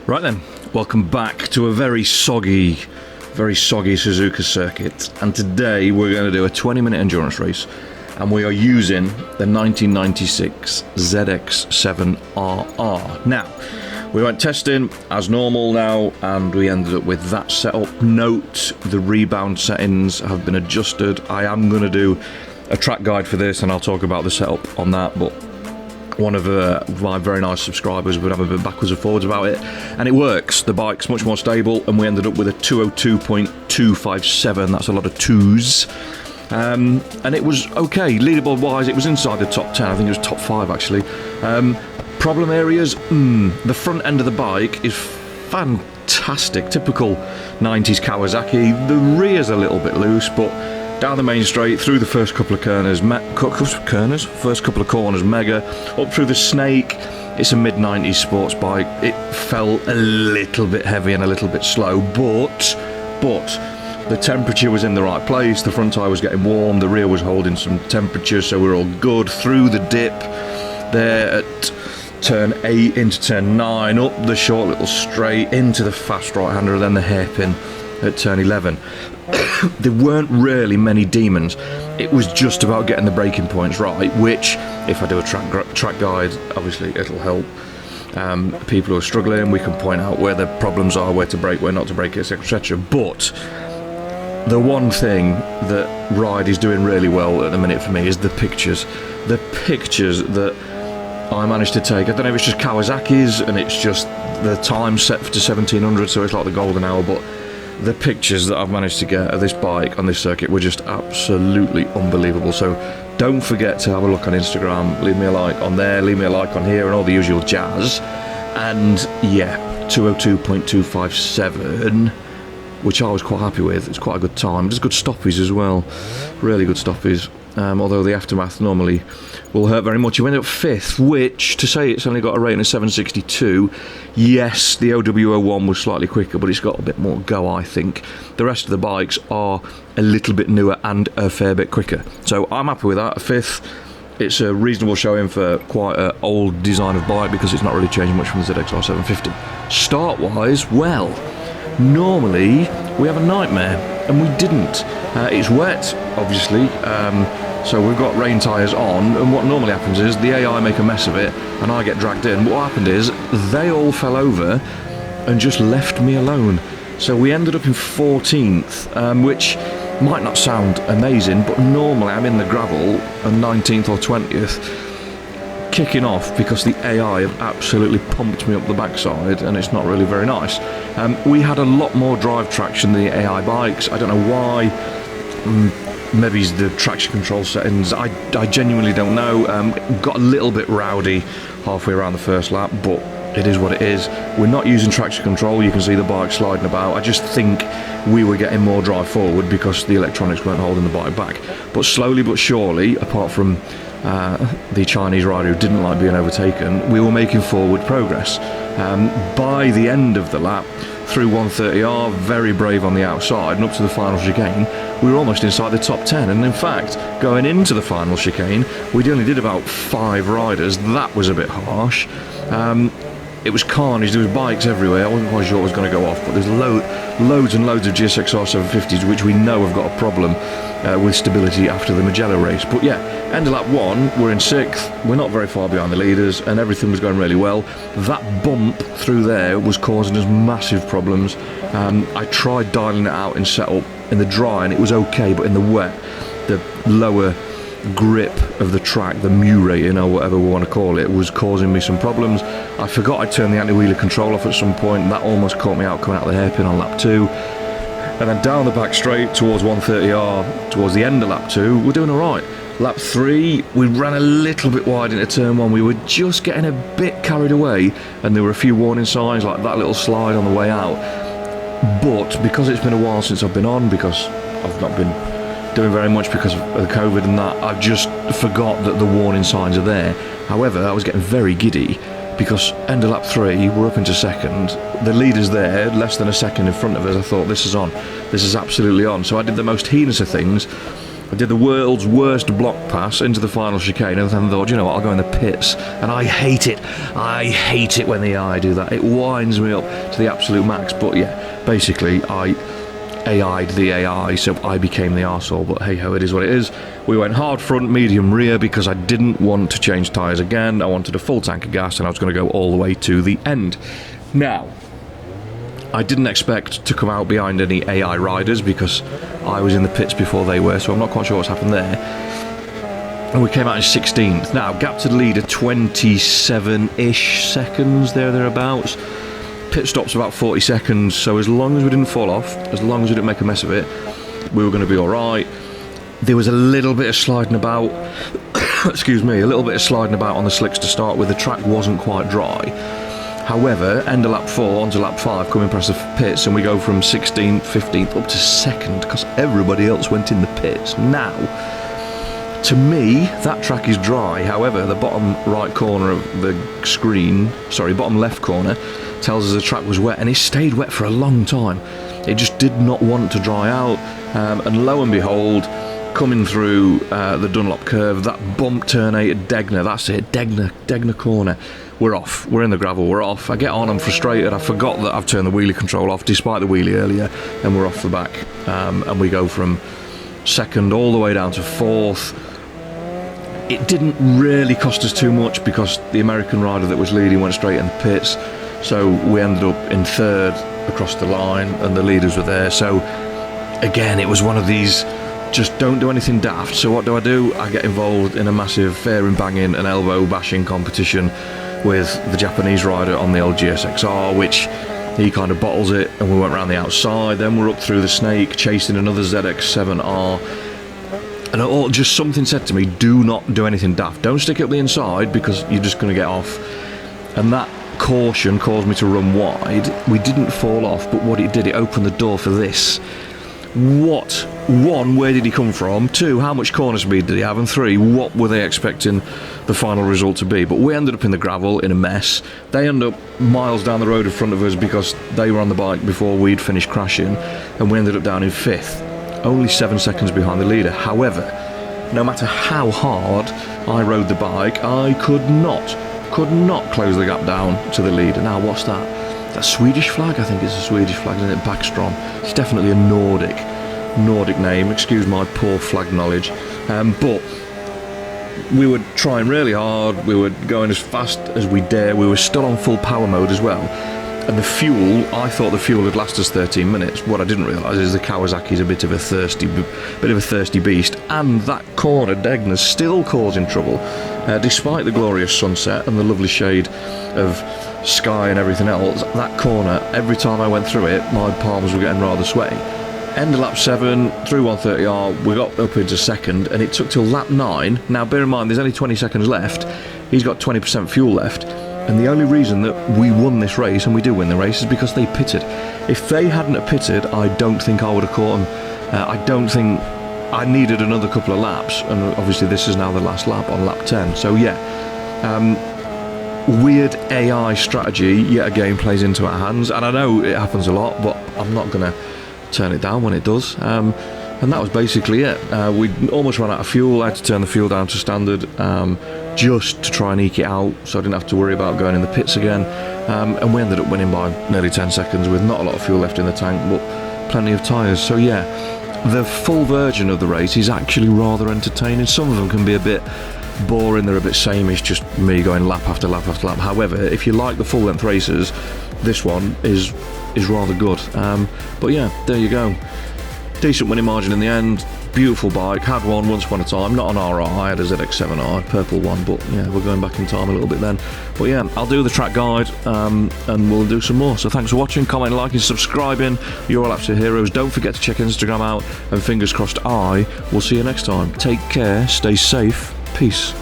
Right then, welcome back to a very soggy Suzuka circuit, and today we're going to do a 20-minute endurance race, and we are using the 1996 ZX-7RR. Now, we went testing as normal now, and we ended up with that setup. Note, the rebound settings have been adjusted. I am going to do a track guide for this, and I'll talk about the setup on that, but one of my very nice subscribers would have a bit backwards and forwards about it, and it works. The bike's much more stable, and we ended up with a 202.257. That's a lot of twos, and it was okay. Leaderboard wise, it was inside the top 10. I think it was top 5 actually. Problem areas, the front end of the bike is fantastic, typical 90s Kawasaki. The rear's a little bit loose, but down the main straight, through the first couple of corners, first couple of corners, mega. Up through the snake, it's a mid-90s sports bike. It felt a little bit heavy and a little bit slow, but the temperature was in the right place. The front tyre was getting warm, the rear was holding some temperature, so we were all good. Through the dip there at turn 8 into turn 9, up the short little straight into the fast right-hander, then the hairpin at turn 11. There weren't really many demons. It was just about getting the braking points right, which, if I do a track guide, obviously it'll help people who are struggling. We can point out where the problems are, where to brake, where not to brake, etc, etc. But the one thing that Ride is doing really well at the minute for me is the pictures. The pictures that I managed to take, I don't know if it's just Kawasaki's and it's just the time set to 1700, so it's like the golden hour, but the pictures that I've managed to get of this bike on this circuit were just absolutely unbelievable. So don't forget to have a look on Instagram, leave me a like on there, leave me a like on here, and all the usual jazz. And yeah, 202.257, which I was quite happy with. It's quite a good time. There's good stoppies as well, really good stoppies. Although the aftermath normally will hurt very much. You end up 5th, which, to say it's only got a rating of 762, yes, the OW01 was slightly quicker, but it's got a bit more go, I think. The rest of the bikes are a little bit newer and a fair bit quicker. So I'm happy with that, a 5th. It's a reasonable showing for quite an old design of bike, because it's not really changing much from the ZX-750. Start-wise, well, normally we have a nightmare, and we didn't. It's wet, obviously, so we've got rain tyres on, and what normally happens is the AI make a mess of it, and I get dragged in. What happened is, they all fell over and just left me alone. So we ended up in 14th, which might not sound amazing, but normally I'm in the gravel and 19th or 20th, kicking off because the AI have absolutely pumped me up the backside, and it's not really very nice. We had a lot more drive traction than the AI bikes. I don't know why. Maybe it's the traction control settings. I genuinely don't know. Got a little bit rowdy halfway around the first lap, but it is what it is. We're not using traction control. You can see the bike sliding about. I just think we were getting more drive forward because the electronics weren't holding the bike back. But slowly but surely, apart from the Chinese rider who didn't like being overtaken, we were making forward progress. By the end of the lap, through 130R, very brave on the outside, and up to the final chicane, we were almost inside the top 10. And in fact, going into the final chicane, we only did about 5 riders. That was a bit harsh. It was carnage. There was bikes everywhere. I wasn't quite sure what was going to go off, but there's loads and loads of GSX-R 750s, which we know have got a problem with stability after the Mugello race. But yeah, end of lap 1, we're in 6th. We're not very far behind the leaders, and everything was going really well. That bump through there was causing us massive problems. I tried dialing it out in setup in the dry, and it was okay, but in the wet, the lower grip of the track, the mu rating or whatever we want to call it, was causing me some problems. I forgot I'd turned the anti-wheeler control off at some point, and that almost caught me out coming out of the hairpin on lap 2. And then down the back straight towards 130R, towards the end of lap 2, we're doing alright. Lap 3, we ran a little bit wide into turn 1. We were just getting a bit carried away, and there were a few warning signs, like that little slide on the way out. But because it's been a while since I've been on, because I've not been doing very much because of the COVID and that, I've just forgot that the warning signs are there. However, I was getting very giddy because end of lap 3, we're up into 2nd. The leader's there, less than a second in front of us. I thought, this is on. This is absolutely on. So I did the most heinous of things. I did the world's worst block pass into the final chicane, and then thought, you know what, I'll go in the pits. And I hate it. I hate it when the AI do that. It winds me up to the absolute max. But yeah, basically, I AI'd the AI, so I became the arsehole. But hey ho, it is what it is. We went hard front, medium rear, because I didn't want to change tyres again. I wanted a full tank of gas, and I was going to go all the way to the end. Now, I didn't expect to come out behind any AI riders because I was in the pits before they were, so I'm not quite sure what's happened there. And we came out in 16th. Now, gap to the leader, 27-ish seconds, thereabouts. Pit stop's about 40 seconds, so as long as we didn't fall off, as long as we didn't make a mess of it, we were going to be alright. There was a little bit of sliding about, excuse me, a little bit of sliding about on the slicks to start with. The track wasn't quite dry. However, end of lap 4 onto lap 5, coming past the pits, and we go from 16th, 15th up to 2nd because everybody else went in the pits. Now, to me, that track is dry. However, the bottom right corner of the screen, sorry, bottom left corner, tells us the track was wet, and it stayed wet for a long time. It just did not want to dry out, and lo and behold, coming through the Dunlop curve, that bump turn 8 at Degner, that's it, Degner corner. We're off, we're in the gravel, we're off. I get on, I'm frustrated, I forgot that I've turned the wheelie control off despite the wheelie earlier, and we're off the back. And we go from 2nd all the way down to 4th. It didn't really cost us too much because the American rider that was leading went straight in the pits, so we ended up in 3rd across the line, and the leaders were there. So again, it was one of these, just don't do anything daft. So what do? I get involved in a massive fairing banging and elbow bashing competition with the Japanese rider on the old GSXR, which he kind of bottles it, and we went around the outside. Then we're up through the snake chasing another ZX-7R, and just something said to me, do not do anything daft, don't stick it up the inside because you're just going to get off. And that caution caused me to run wide. We didn't fall off, but what it did, it opened the door for this. What? 1, where did he come from? 2, how much corner speed did he have? And 3, what were they expecting the final result to be? But we ended up in the gravel in a mess. They ended up miles down the road in front of us because they were on the bike before we'd finished crashing, and we ended up down in 5th, only 7 seconds behind the leader. However, no matter how hard I rode the bike, I could not close the gap down to the leader. Now, what's that? That Swedish flag? I think it's a Swedish flag, isn't it? Backstrom. It's definitely a Nordic name. Excuse my poor flag knowledge. But we were trying really hard. We were going as fast as we dare. We were still on full power mode as well. And the fuel, I thought the fuel would last us 13 minutes. What I didn't realise is the Kawasaki's a bit of a thirsty beast. And that corner, Degner's still causing trouble, despite the glorious sunset and the lovely shade of sky and everything else. That corner, every time I went through it, my palms were getting rather sweaty. End of lap 7, through 130R, we got up into 2nd, and it took till lap 9. Now, bear in mind, there's only 20 seconds left. He's got 20% fuel left. And the only reason that we won this race, and we do win the race, is because they pitted. If they hadn't have pitted, I don't think I would have caught them. I don't think I needed another couple of laps, and obviously this is now the last lap on lap 10. So yeah, weird AI strategy yet again plays into our hands, and I know it happens a lot, but I'm not going to turn it down when it does. And that was basically it. We almost ran out of fuel. I had to turn the fuel down to standard just to try and eke it out, so I didn't have to worry about going in the pits again. And we ended up winning by nearly 10 seconds with not a lot of fuel left in the tank, but plenty of tyres. So yeah, the full version of the race is actually rather entertaining. Some of them can be a bit boring, they're a bit sameish, just me going lap after lap after lap. However, if you like the full length races, this one is rather good. But yeah, there you go. Decent winning margin in the end. Beautiful bike. Had one once upon a time, not an RR. I had a ZX-7RR, purple one, but yeah, we're going back in time a little bit then. But yeah, I'll do the track guide and we'll do some more. So thanks for watching, commenting, liking, subscribing. You're all absolute heroes. Don't forget to check Instagram out, and fingers crossed I will see you next time. Take care, stay safe, peace.